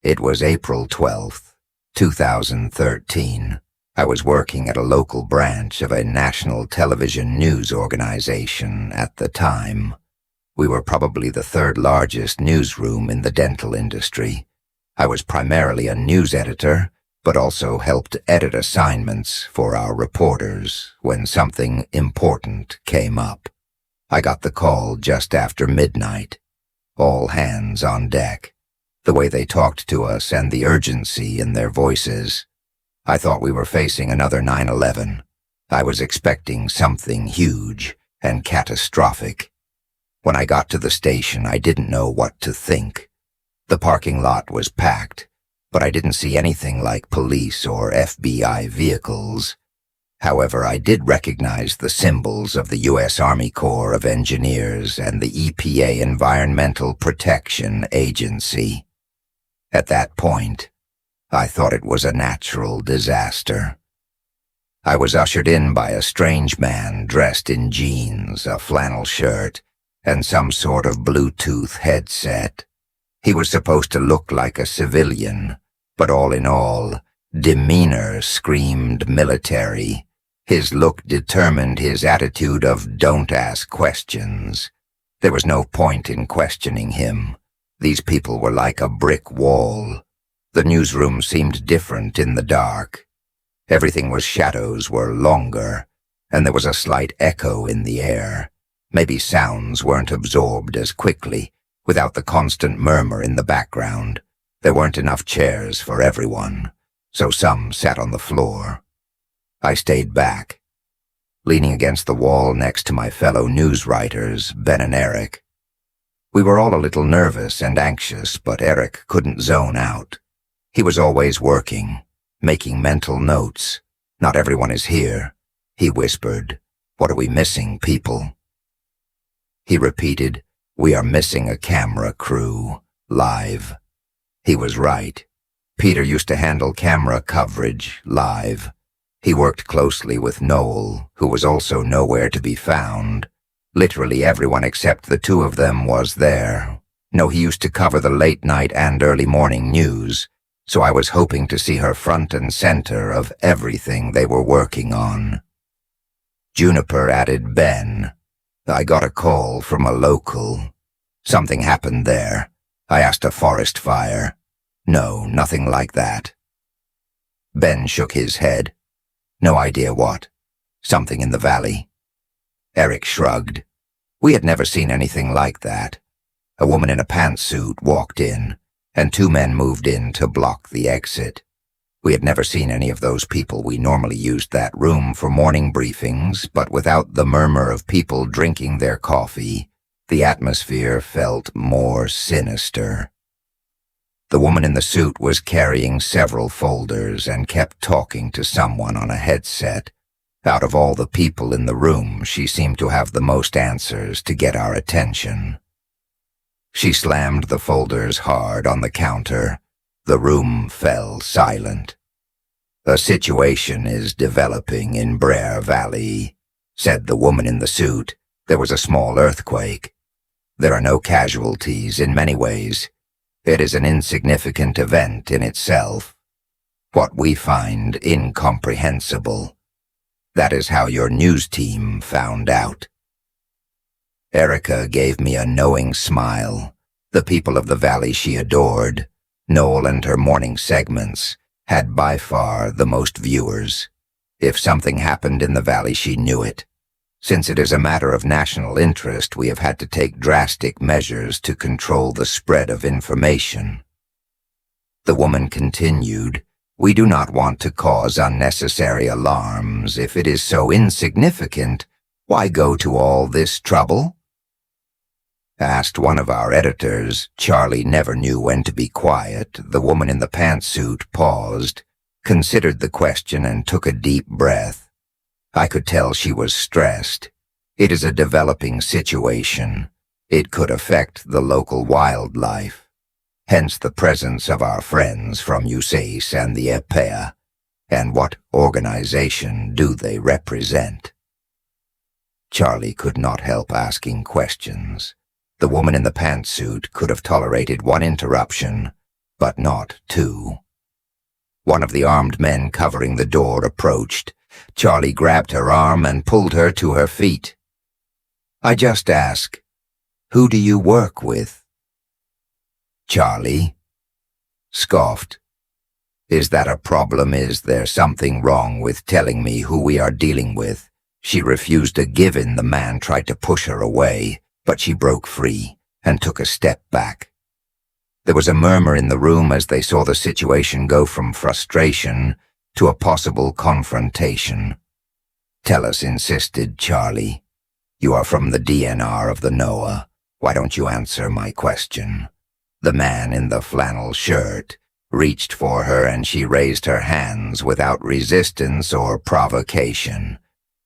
It was April 12th, 2013. I was working at a local branch of a national television news organization at the time. We were probably the third largest newsroom in the dental industry. I was primarily a news editor, but also helped edit assignments for our reporters when something important came up. I got the call just after midnight. All hands on deck. The way they talked to us and the urgency in their voices. I thought we were facing another 9/11. I was expecting something huge and catastrophic. When I got to the station, I didn't know what to think. The parking lot was packed, but I didn't see anything like police or FBI vehicles. However, I did recognize the symbols of the U.S. Army Corps of Engineers and the EPA Environmental Protection Agency. At that point, I thought it was a natural disaster. I was ushered in by a strange man dressed in jeans, a flannel shirt, and some sort of Bluetooth headset. He was supposed to look like a civilian, but all in all, demeanor screamed military. His look determined his attitude of don't ask questions. There was no point in questioning him. These people were like a brick wall. The newsroom seemed different in the dark. Everything was shadows were longer, and there was a slight echo in the air. Maybe sounds weren't absorbed as quickly, without the constant murmur in the background. There weren't enough chairs for everyone, so some sat on the floor. I stayed back, leaning against the wall next to my fellow news writers, Ben and Eric. We were all a little nervous and anxious, but Eric couldn't zone out. He was always working, making mental notes. Not everyone is here, he whispered. What are we missing, people? He repeated, we are missing a camera crew, live. He was right. Peter used to handle camera coverage, live. He worked closely with Noel, who was also nowhere to be found. Literally everyone except the two of them was there. No, he used to cover the late night and early morning news, so I was hoping to see her front and center of everything they were working on. Juniper added Ben. I got a call from a local. Something happened there. I asked a forest fire. No, nothing like that. Ben shook his head. No idea what. Something in the valley. Eric shrugged. We had never seen anything like that. A woman in a pantsuit walked in, and two men moved in to block the exit. We had never seen any of those people. We normally used that room for morning briefings, but without the murmur of people drinking their coffee, the atmosphere felt more sinister. The woman in the suit was carrying several folders and kept talking to someone on a headset. Out of all the people in the room, she seemed to have the most answers to get our attention. She slammed the folders hard on the counter. The room fell silent. A situation is developing in Brer Valley, said the woman in the suit. There was a small earthquake. There are no casualties in many ways. It is an insignificant event in itself. What we find incomprehensible. That is how your news team found out. Erica gave me a knowing smile. The people of the valley she adored, Noel and her morning segments, had by far the most viewers. If something happened in the valley, she knew it. Since it is a matter of national interest, we have had to take drastic measures to control the spread of information. The woman continued, we do not want to cause unnecessary alarms. If it is so insignificant, why go to all this trouble? Asked one of our editors. Charlie never knew when to be quiet. The woman in the pantsuit paused, considered the question, and took a deep breath. I could tell she was stressed. It is a developing situation. It could affect the local wildlife. Hence the presence of our friends from USACE and the EPA. And what organization do they represent? Charlie could not help asking questions. The woman in the pantsuit could have tolerated one interruption, but not two. One of the armed men covering the door approached. Charlie grabbed her arm and pulled her to her feet. "I just ask, who do you work with?" Charlie scoffed. "Is that a problem? Is there something wrong with telling me who we are dealing with?" She refused to give in. The man tried to push her away, but she broke free and took a step back. There was a murmur in the room as they saw the situation go from frustration to a possible confrontation. "Tell us," insisted Charlie. "You are from the DNR of the NOAA. Why don't you answer my question?" The man in the flannel shirt reached for her and she raised her hands without resistance or provocation.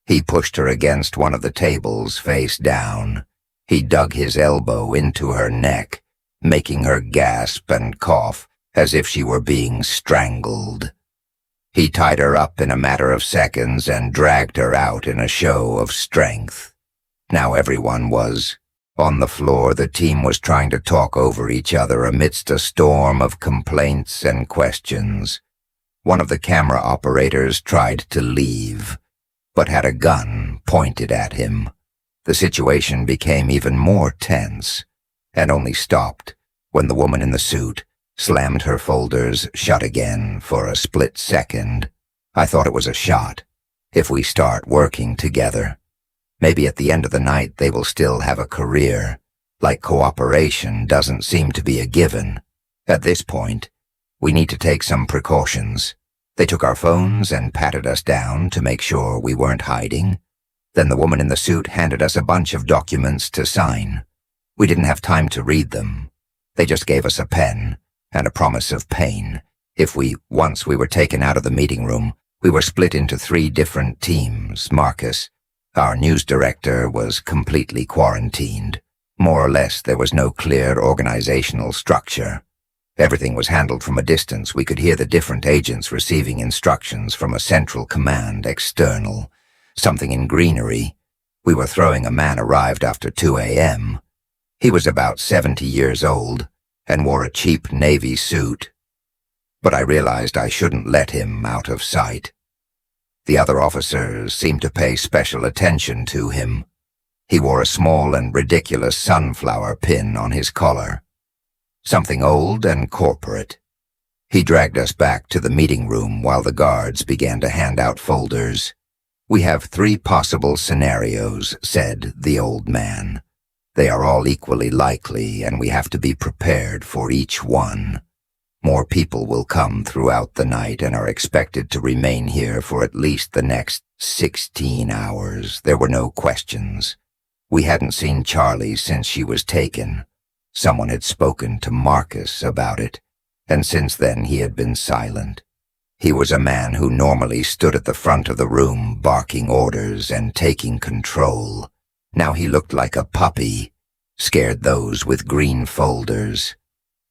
He pushed her against one of the tables, face down. He dug his elbow into her neck, making her gasp and cough as if she were being strangled. He tied her up in a matter of seconds and dragged her out in a show of strength. Now everyone was on the floor. The team was trying to talk over each other amidst a storm of complaints and questions. One of the camera operators tried to leave, but had a gun pointed at him. The situation became even more tense, and only stopped when the woman in the suit slammed her folders shut again for a split second. I thought it was a shot. If we start working together, maybe at the end of the night they will still have a career. Like cooperation doesn't seem to be a given. At this point, we need to take some precautions. They took our phones and patted us down to make sure we weren't hiding. Then the woman in the suit handed us a bunch of documents to sign. We didn't have time to read them. They just gave us a pen and a promise of pain. Once we were taken out of the meeting room, we were split into 3 different teams. Marcus, our news director, was completely quarantined. More or less, there was no clear organizational structure. Everything was handled from a distance. We could hear the different agents receiving instructions from a central command, external. Something in greenery. We were throwing a man arrived after 2 a.m. He was about 70 years old and wore a cheap navy suit. But I realized I shouldn't let him out of sight. The other officers seemed to pay special attention to him. He wore a small and ridiculous sunflower pin on his collar. Something old and corporate. He dragged us back to the meeting room while the guards began to hand out folders. "We have 3 possible scenarios," said the old man. "They are all equally likely, and we have to be prepared for each one. More people will come throughout the night and are expected to remain here for at least the next 16 hours. There were no questions. We hadn't seen Charlie since she was taken. Someone had spoken to Marcus about it, and since then he had been silent. He was a man who normally stood at the front of the room barking orders and taking control. Now he looked like a puppy, scared those with green folders.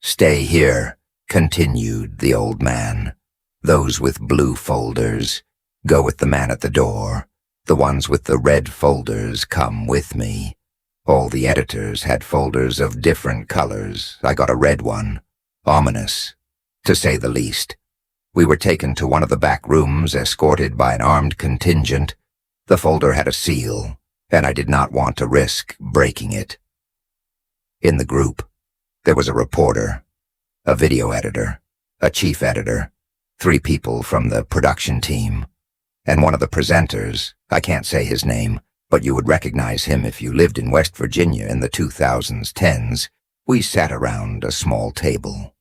"Stay here," continued the old man. "Those with blue folders, go with the man at the door. The ones with the red folders come with me." All the editors had folders of different colors. I got a red one. Ominous, to say the least. We were taken to one of the back rooms, escorted by an armed contingent. The folder had a seal, and I did not want to risk breaking it. In the group, there was a reporter, a video editor, a chief editor, 3 people from the production team, and one of the presenters. I can't say his name, but you would recognize him if you lived in West Virginia in the 2010s. We sat around a small table.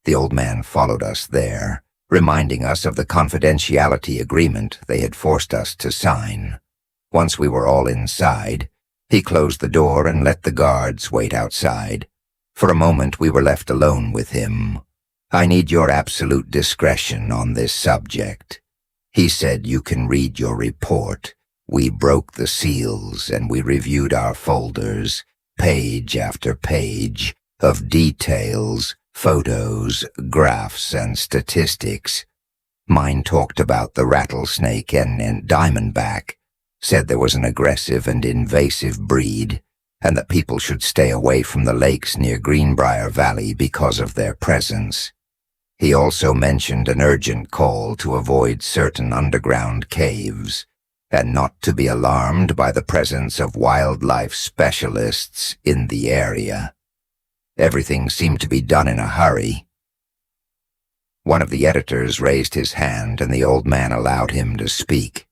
The old man followed us there, reminding us of the confidentiality agreement they had forced us to sign. Once we were all inside, he closed the door and let the guards wait outside. For a moment we were left alone with him. "I need your absolute discretion on this subject." He said, "You can read your report." We broke the seals and we reviewed our folders, page after page, of details, photos, graphs, and statistics. Mine talked about the rattlesnake and diamondback, said there was an aggressive and invasive breed, and that people should stay away from the lakes near Greenbrier Valley because of their presence. He also mentioned an urgent call to avoid certain underground caves, and not to be alarmed by the presence of wildlife specialists in the area. Everything seemed to be done in a hurry. One of the editors raised his hand, and the old man allowed him to speak.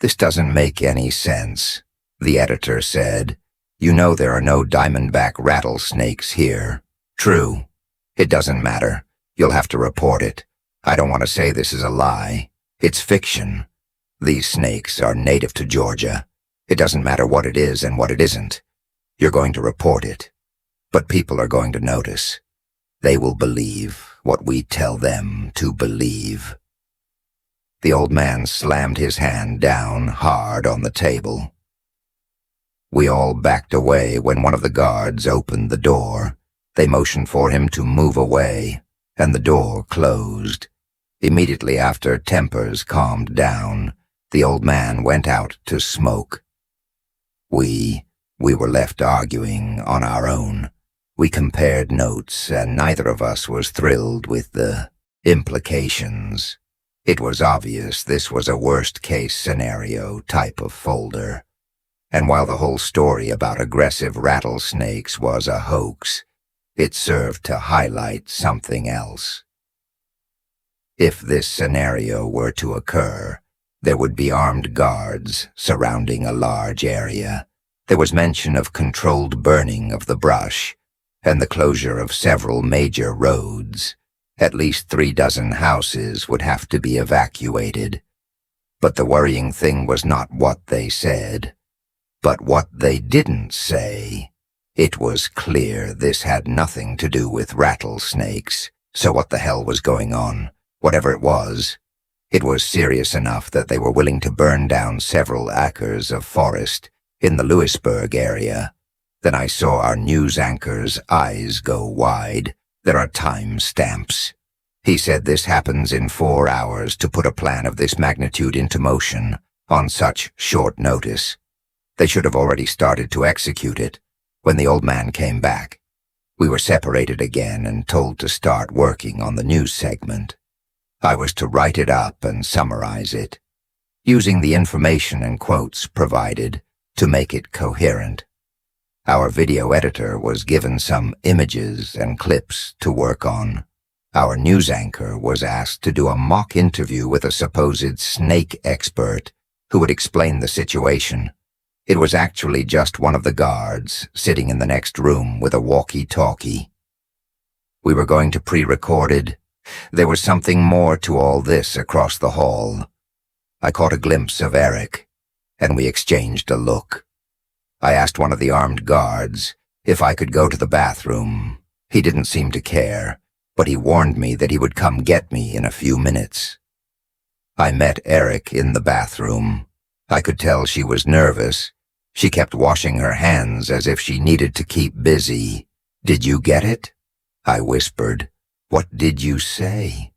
"This doesn't make any sense," the editor said. "You know there are no diamondback rattlesnakes here." "True. It doesn't matter. You'll have to report it. I don't want to say this is a lie. It's fiction. These snakes are native to Georgia. It doesn't matter what it is and what it isn't. You're going to report it. But people are going to notice. They will believe what we tell them to believe." The old man slammed his hand down hard on the table. We all backed away when one of the guards opened the door. They motioned for him to move away, and the door closed. Immediately after tempers calmed down, the old man went out to smoke. We were left arguing on our own. We compared notes, and neither of us was thrilled with the implications. It was obvious this was a worst-case scenario type of folder. And while the whole story about aggressive rattlesnakes was a hoax, it served to highlight something else. If this scenario were to occur, there would be armed guards surrounding a large area. There was mention of controlled burning of the brush, and the closure of several major roads. At least 36 houses would have to be evacuated. But the worrying thing was not what they said, but what they didn't say. It was clear this had nothing to do with rattlesnakes, so what the hell was going on? Whatever it was serious enough that they were willing to burn down several acres of forest in the Lewisburg area. Then I saw our news anchor's eyes go wide. There are time stamps. He said this happens in 4 hours to put a plan of this magnitude into motion on such short notice. They should have already started to execute it when the old man came back. We were separated again and told to start working on the news segment. I was to write it up and summarize it, using the information and quotes provided to make it coherent. Our video editor was given some images and clips to work on. Our news anchor was asked to do a mock interview with a supposed snake expert who would explain the situation. It was actually just one of the guards sitting in the next room with a walkie-talkie. We were going to pre-recorded. There was something more to all this across the hall. I caught a glimpse of Eric, and we exchanged a look. I asked one of the armed guards if I could go to the bathroom. He didn't seem to care, but he warned me that he would come get me in a few minutes. I met Eric in the bathroom. I could tell she was nervous. She kept washing her hands as if she needed to keep busy. "Did you get it?" I whispered. "What did you say?"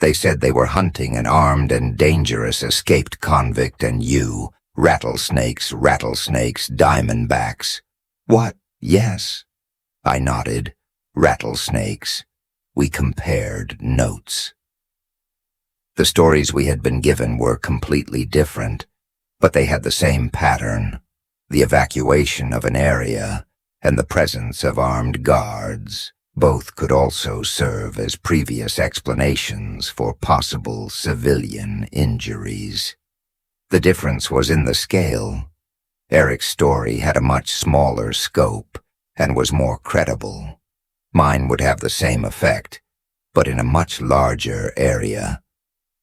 "They said they were hunting an armed and dangerous escaped convict, and you, rattlesnakes, diamondbacks." "What? Yes." I nodded. "Rattlesnakes." We compared notes. The stories we had been given were completely different, but they had the same pattern: the evacuation of an area and the presence of armed guards. Both could also serve as previous explanations for possible civilian injuries. The difference was in the scale. Eric's story had a much smaller scope and was more credible. Mine would have the same effect, but in a much larger area.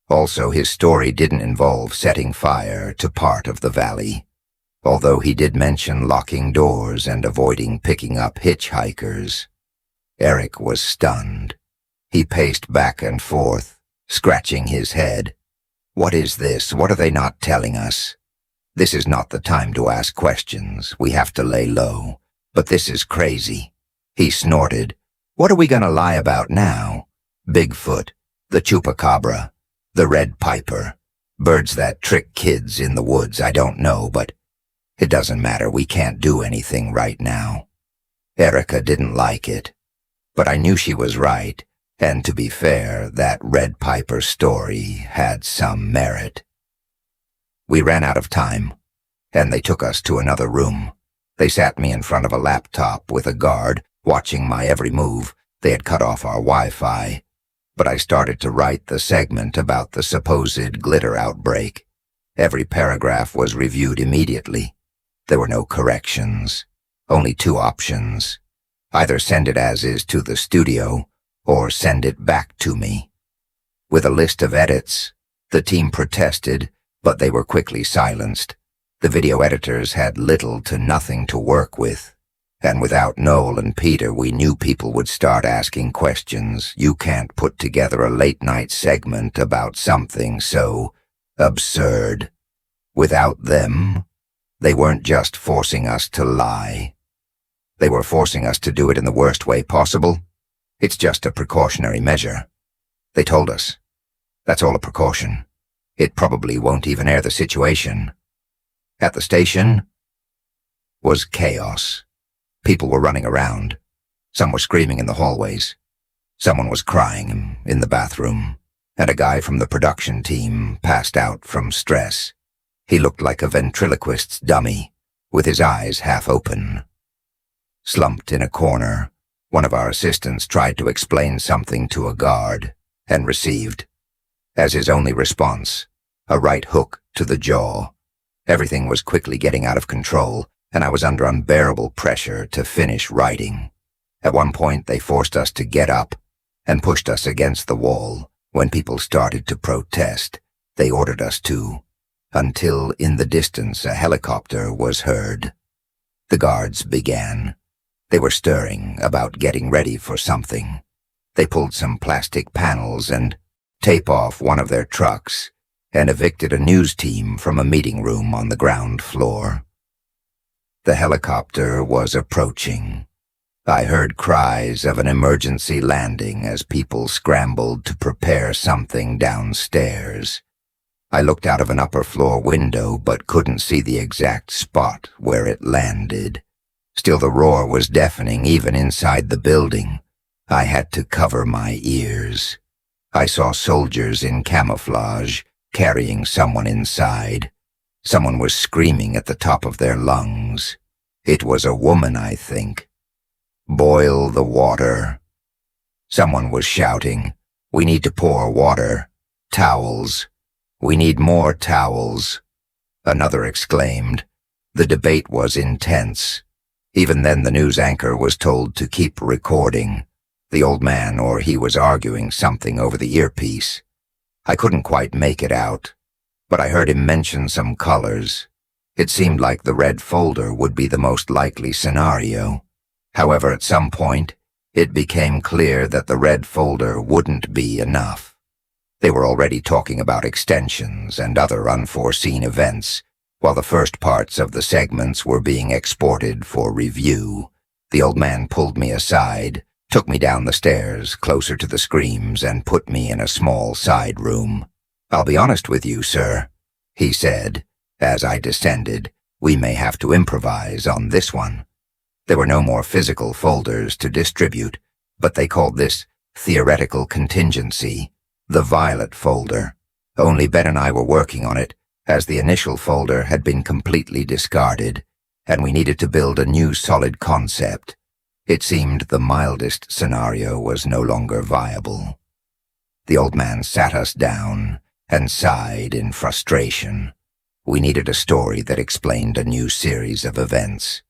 Also, his story didn't involve setting fire to part of the valley, although he did mention locking doors and avoiding picking up hitchhikers. Eric was stunned. He paced back and forth, scratching his head. "What is this? What are they not telling us? This is not the time to ask questions. We have to lay low. But this is crazy." He snorted. "What are we gonna lie about now? Bigfoot, the chupacabra, the red piper, birds that trick kids in the woods, I don't know, but..." It doesn't matter, we can't do anything right now. Erica didn't like it, but I knew she was right, and to be fair, that Red Piper story had some merit. We ran out of time, and they took us to another room. They sat me in front of a laptop with a guard, watching my every move. They had cut off our Wi-Fi, but I started to write the segment about the supposed glitter outbreak. Every paragraph was reviewed immediately. There were no corrections, only two options. Either send it as is to the studio, or send it back to me. With a list of edits, the team protested, but they were quickly silenced. The video editors had little to nothing to work with, and without Noel and Peter, we knew people would start asking questions. You can't put together a late-night segment about something so absurd. Without them, they weren't just forcing us to lie. They were forcing us to do it in the worst way possible. It's just a precautionary measure. They told us. That's all a precaution. It probably won't even air the situation. At the station was chaos. People were running around. Some were screaming in the hallways. Someone was crying in the bathroom, and a guy from the production team passed out from stress. He looked like a ventriloquist's dummy, with his eyes half open. Slumped in a corner, one of our assistants tried to explain something to a guard, and received, as his only response, a right hook to the jaw. Everything was quickly getting out of control, and I was under unbearable pressure to finish writing. At one point, they forced us to get up and pushed us against the wall. When people started to protest, they ordered us to, until in the distance a helicopter was heard. The guards began. They were stirring, about getting ready for something. They pulled some plastic panels and tape off one of their trucks and evicted a news team from a meeting room on the ground floor. The helicopter was approaching. I heard cries of an emergency landing as people scrambled to prepare something downstairs. I looked out of an upper floor window but couldn't see the exact spot where it landed. Still, the roar was deafening even inside the building. I had to cover my ears. I saw soldiers in camouflage carrying someone inside. Someone was screaming at the top of their lungs. It was a woman, I think. Boil the water. Someone was shouting, "We need to pour water. Towels. We need more towels." Another exclaimed. The debate was intense. Even then, the news anchor was told to keep recording. The old man, or he was arguing something over the earpiece. I couldn't quite make it out, but I heard him mention some colors. It seemed like the red folder would be the most likely scenario. However, at some point, it became clear that the red folder wouldn't be enough. They were already talking about extensions and other unforeseen events, while the first parts of the segments were being exported for review. The old man pulled me aside, took me down the stairs, closer to the screams, and put me in a small side room. "I'll be honest with you, sir," he said. As I descended, "We may have to improvise on this one." There were no more physical folders to distribute, but they called this theoretical contingency the violet folder. Only Ben and I were working on it, as the initial folder had been completely discarded, and we needed to build a new solid concept. It seemed the mildest scenario was no longer viable. The old man sat us down and sighed in frustration. We needed a story that explained a new series of events.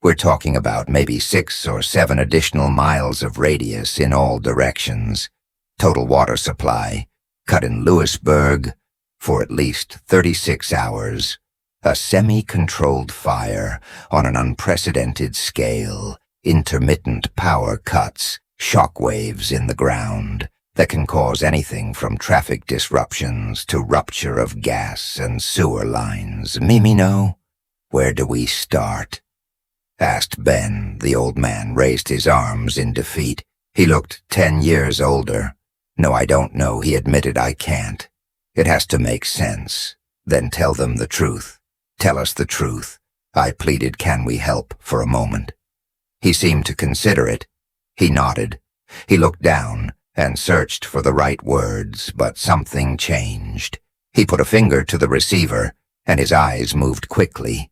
We're talking about maybe 6 or 7 additional miles of radius in all directions. Total water supply, cut in Lewisburg, for at least 36 hours. A semi-controlled fire on an unprecedented scale. Intermittent power cuts, shock waves in the ground that can cause anything from traffic disruptions to rupture of gas and sewer lines. Mimino, where do we start? Asked Ben. The old man raised his arms in defeat. He looked 10 years older. "No, I don't know," he admitted. "I can't. It has to make sense. Then tell them the truth. Tell us the truth. I pleaded, "Can we help for a moment?" He seemed to consider it. He nodded. He looked down and searched for the right words, but something changed. He put a finger to the receiver, and his eyes moved quickly.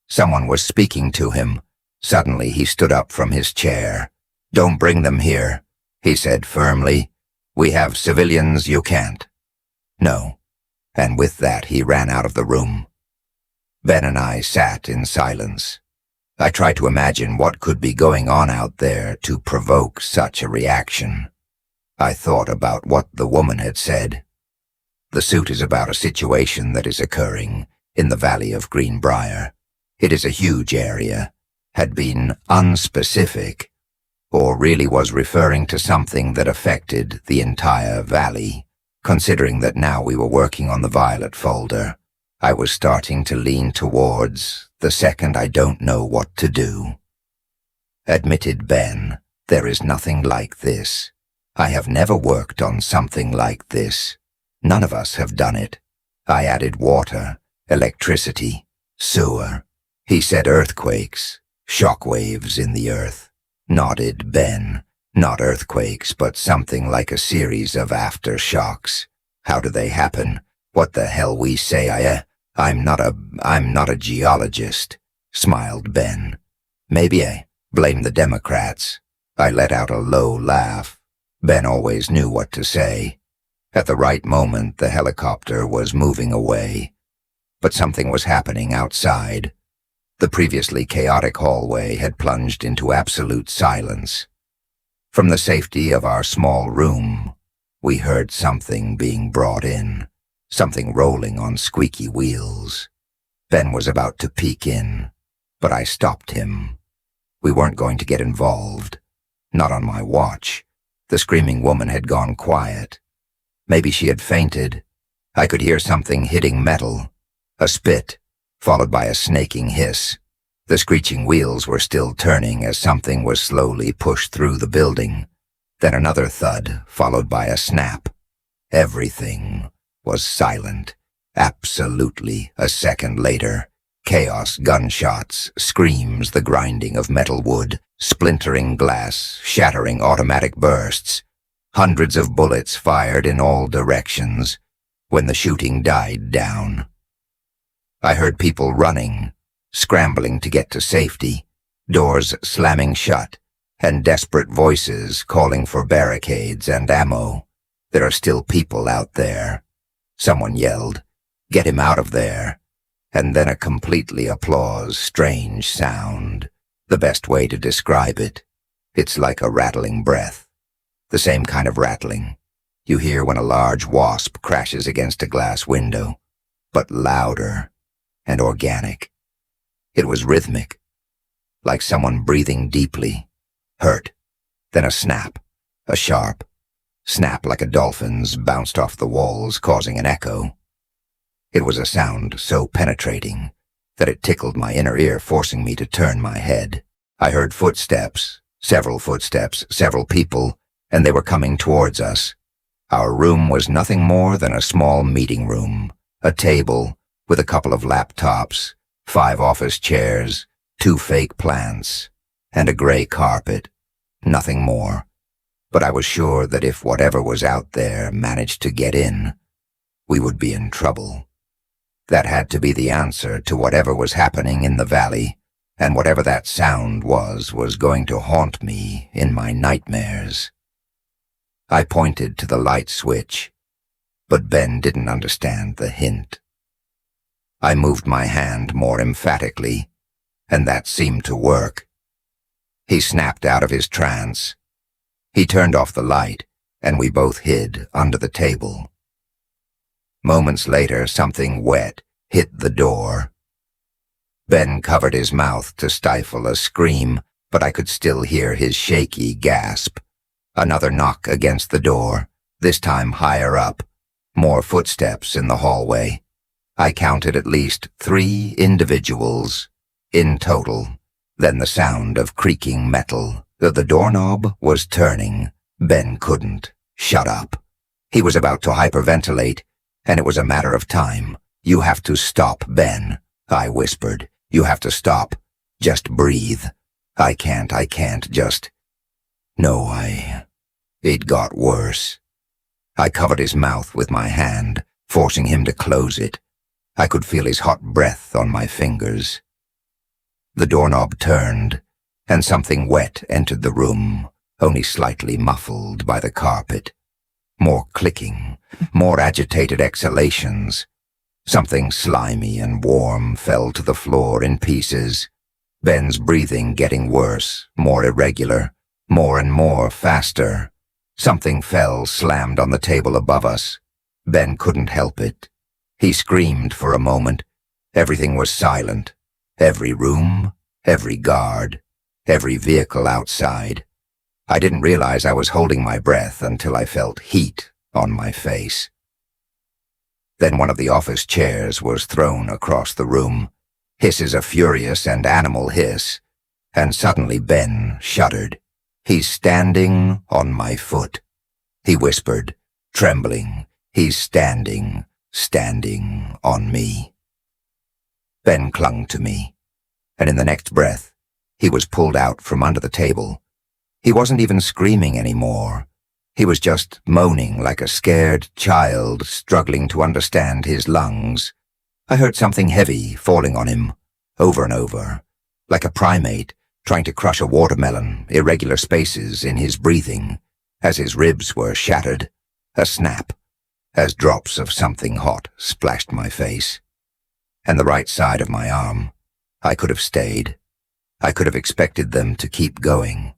Someone was speaking to him. Suddenly he stood up from his chair. "Don't bring them here," he said firmly. "We have civilians, you can't." "No." And with that he ran out of the room. Ben and I sat in silence. I tried to imagine what could be going on out there to provoke such a reaction. I thought about what the woman had said. The suit is about a situation that is occurring in the Valley of Greenbrier. It is a huge area, had been unspecific, or really was referring to something that affected the entire valley. Considering that now we were working on the Violet folder, I was starting to lean towards the second I don't know what to do. Admitted Ben, "There is nothing like this. I have never worked on something like this. None of us have done it." I added water, electricity, sewer. He said earthquakes, shock waves in the earth. Nodded Ben. "Not earthquakes, but something like a series of aftershocks. How do they happen? What the hell we say? I'm not a geologist," smiled Ben. "Maybe I blame the Democrats." I let out a low laugh. Ben always knew what to say. At the right moment, the helicopter was moving away. But something was happening outside. The previously chaotic hallway had plunged into absolute silence. From the safety of our small room, we heard something being brought in, something rolling on squeaky wheels. Ben was about to peek in, but I stopped him. We weren't going to get involved. Not on my watch. The screaming woman had gone quiet. Maybe she had fainted. I could hear something hitting metal. A spit, followed by a snaking hiss. The screeching wheels were still turning as something was slowly pushed through the building. Then another thud, followed by a snap. Everything was silent. Absolutely. A second later, chaos, gunshots, screams, the grinding of metal wood, splintering glass, shattering automatic bursts. Hundreds of bullets fired in all directions. When the shooting died down, I heard people running, scrambling to get to safety, doors slamming shut, and desperate voices calling for barricades and ammo. "There are still people out there," someone yelled. "Get him out of there." And then a completely strange sound. The best way to describe it. It's like a rattling breath. The same kind of rattling you hear when a large wasp crashes against a glass window, but louder and organic. It was rhythmic, like someone breathing deeply, hurt. Then a snap, a sharp snap like a dolphin's bounced off the walls, causing an echo. It was a sound so penetrating that it tickled my inner ear, forcing me to turn my head. I heard footsteps, several people, and they were coming towards us. Our room was nothing more than a small meeting room, a table with a couple of laptops, 5 office chairs, 2 fake plants, and a gray carpet. Nothing more. But I was sure that if whatever was out there managed to get in, we would be in trouble. That had to be the answer to whatever was happening in the valley, and whatever that sound was going to haunt me in my nightmares. I pointed to the light switch, but Ben didn't understand the hint. I moved my hand more emphatically, and that seemed to work. He snapped out of his trance. He turned off the light, and we both hid under the table. Moments later, something wet hit the door. Ben covered his mouth to stifle a scream, but I could still hear his shaky gasp. Another knock against the door, this time higher up. More footsteps in the hallway. I counted at least 3 individuals in total. Then the sound of creaking metal. The doorknob was turning. Ben couldn't shut up. He was about to hyperventilate, and it was a matter of time. "You have to stop, Ben," I whispered. You have to stop. Just breathe. I can't, just... No, It got worse. I covered his mouth with my hand, forcing him to close it. I could feel his hot breath on my fingers. The doorknob turned, and something wet entered the room, only slightly muffled by the carpet. More clicking, more agitated exhalations. Something slimy and warm fell to the floor in pieces. Ben's breathing getting worse, more irregular, more and more faster. Something fell, slammed on the table above us. Ben couldn't help it. He screamed for a moment. Everything was silent. Every room, every guard, every vehicle outside. I didn't realize I was holding my breath until I felt heat on my face. Then one of the office chairs was thrown across the room. Hisses a furious and animal hiss, and suddenly Ben shuddered. He's standing on my foot. He whispered, trembling. He's standing on me. Ben clung to me, and in the next breath, he was pulled out from under the table. He wasn't even screaming anymore. He was just moaning like a scared child struggling to understand his lungs. I heard something heavy falling on him, over and over, like a primate trying to crush a watermelon, irregular spaces in his breathing, as his ribs were shattered. A snap, as drops of something hot splashed my face. And the right side of my arm. I could have stayed. I could have expected them to keep going.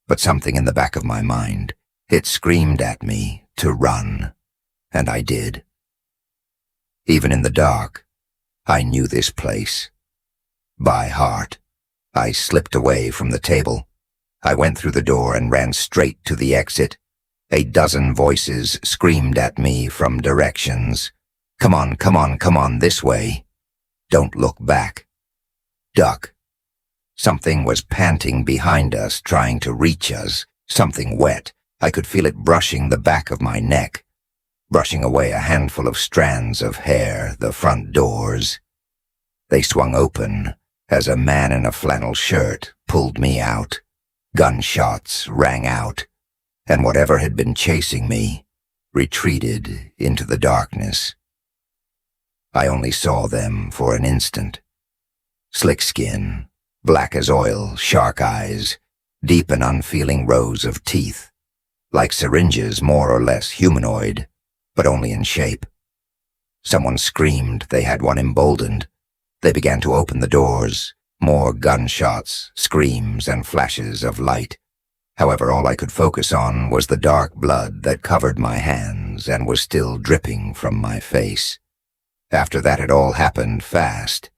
But something in the back of my mind, it screamed at me to run, and I did. Even in the dark, I knew this place. By heart, I slipped away from the table. I went through the door and ran straight to the exit. A dozen voices screamed at me from directions. Come on, this way. Don't look back. Duck. Something was panting behind us, trying to reach us. Something wet. I could feel it brushing the back of my neck, brushing away a handful of strands of hair, the front doors. They swung open as a man in a flannel shirt pulled me out. Gunshots rang out, and whatever had been chasing me retreated into the darkness. I only saw them for an instant. Slick skin, black as oil, shark eyes, deep and unfeeling rows of teeth, like syringes more or less humanoid, but only in shape. Someone screamed they had one emboldened. They began to open the doors, more gunshots, screams, and flashes of light. However, all I could focus on was the dark blood that covered my hands and was still dripping from my face. After that, it all happened fast.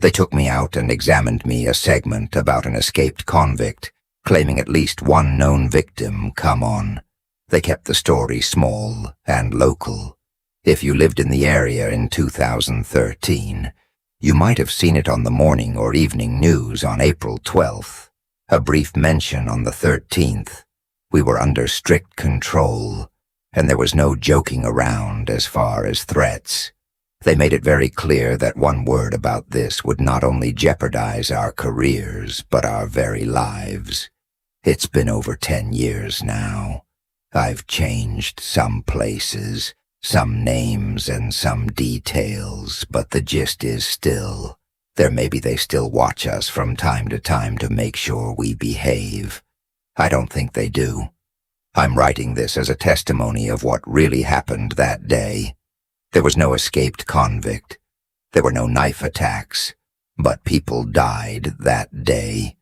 They took me out and examined me, a segment about an escaped convict, claiming at least one known victim. Come on. They kept the story small and local. If you lived in the area in 2013, you might have seen it on the morning or evening news on April 12th. A brief mention on the 13th. We were under strict control, and there was no joking around as far as threats. They made it very clear that one word about this would not only jeopardize our careers, but our very lives. It's been over 10 years now. I've changed some places, some names and some details, but the gist is still, maybe they still watch us from time to time to make sure we behave. I don't think they do. I'm writing this as a testimony of what really happened that day. There was no escaped convict. There were no knife attacks, but people died that day,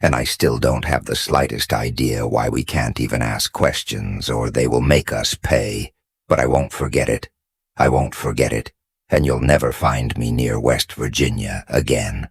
and I still don't have the slightest idea why we can't even ask questions or they will make us pay. But I won't forget it. I won't forget it, and you'll never find me near West Virginia again.